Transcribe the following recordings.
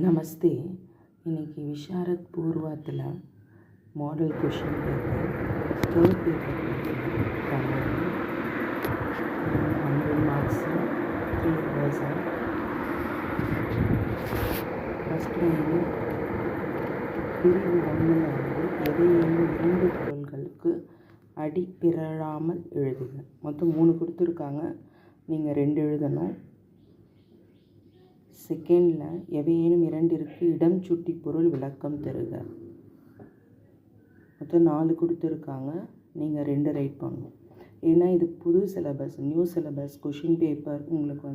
நமஸ்தே. இன்றைக்கி விஷாரத் பூர்வாத்தில் model question paper third paper Tamil 100 marks 3 hours. First பிரிவு 1 எதையேனும் 2 பொருள்களுக்கு அடி பிறழாமல் எழுதுக. மொத்தம் 3 கொடுத்துருக்காங்க, நீங்கள் 2 எழுதணும். செகண்டில் எவையேனும் 2 இடம் சுட்டி பொருள் விளக்கம் தருக. மொத்தம் 4 கொடுத்துருக்காங்க, நீங்கள் 2 ரைட் பண்ணணும். ஏன்னா இது புது syllabus, new syllabus question paper. உங்களுக்கு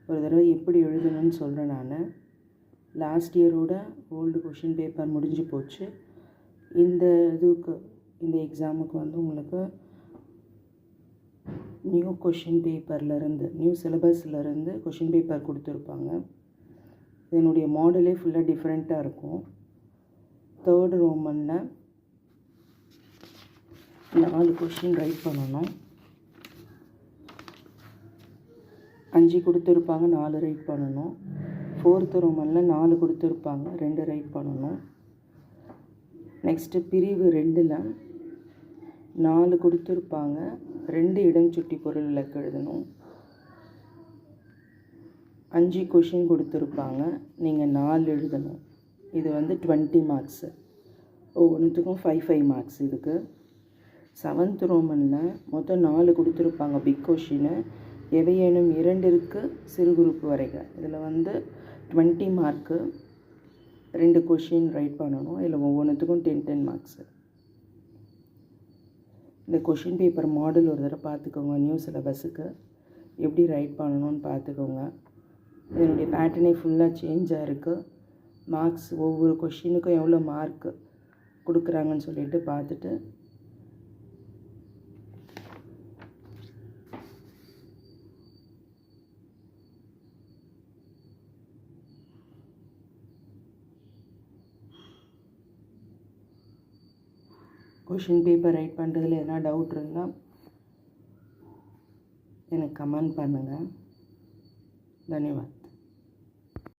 ஒரு தடவை எப்படி எழுதணும்னு சொல்கிறேன் நான். லாஸ்ட் இயரோட ஓல்டு கொஷின் பேப்பர் முடிஞ்சு போச்சு. இந்த எக்ஸாமுக்கு உங்களுக்கு நியூ கொஷின் பேப்பர்லேருந்து, நியூ சிலபஸ்லேருந்து கொஷின் பேப்பர் கொடுத்துருப்பாங்க. இதனுடைய மாடலே ஃபுல்லாக டிஃப்ரெண்ட்டாக இருக்கும். தேர்டு ரோமனில் 4 கொஷின் ரைட் பண்ணணும். 5 கொடுத்துருப்பாங்க, 4 ரைட் பண்ணணும். ஃபோர்த்து ரோமனில் 4 கொடுத்துருப்பாங்க, 2 ரைட் பண்ணணும். நெக்ஸ்ட்டு பிரிவு 2ல் 4 கொடுத்துருப்பாங்க, 2 இடம் சுட்டி பொருள் விளக்கு எழுதணும். 5 கொஷின் கொடுத்துருப்பாங்க, நீங்கள் 4 எழுதணும். இது 20 மார்க்ஸு. ஒவ்வொன்றுத்துக்கும் 5 மார்க்ஸ் இதுக்கு. 7th ரோமனில் மொத்தம் 4 கொடுத்துருப்பாங்க, பிக் கொஷின்னு. எவையேனும் 2 சிறு குரூப் வரைக. இதில் 20 மார்க்கு, 2 கொஷின் ரைட் பண்ணணும். இதில் ஒவ்வொன்றுத்துக்கும் 10 மார்க்ஸு. இந்த கொஷின் பேப்பர் மாடல் ஒரு தடவை பார்த்துக்கோங்க. நியூ சிலபஸுக்கு எப்படி ரைட் பண்ணணும்னு பார்த்துக்கோங்க. இதனுடைய பேட்டர்னே ஃபுல்லாக சேஞ்ச் ஆகிருக்கு. மார்க்ஸ் ஒவ்வொரு கொஷினுக்கும் எவ்வளோ மார்க்கு கொடுக்குறாங்கன்னு சொல்லிட்டு பார்த்துட்டு கொஷின் பேப்பர் ரைட் பண்ணுறதுல எதனா டவுட் இருந்தால் எனக்கு கமெண்ட் பண்ணுங்கள். தன்யவாத்.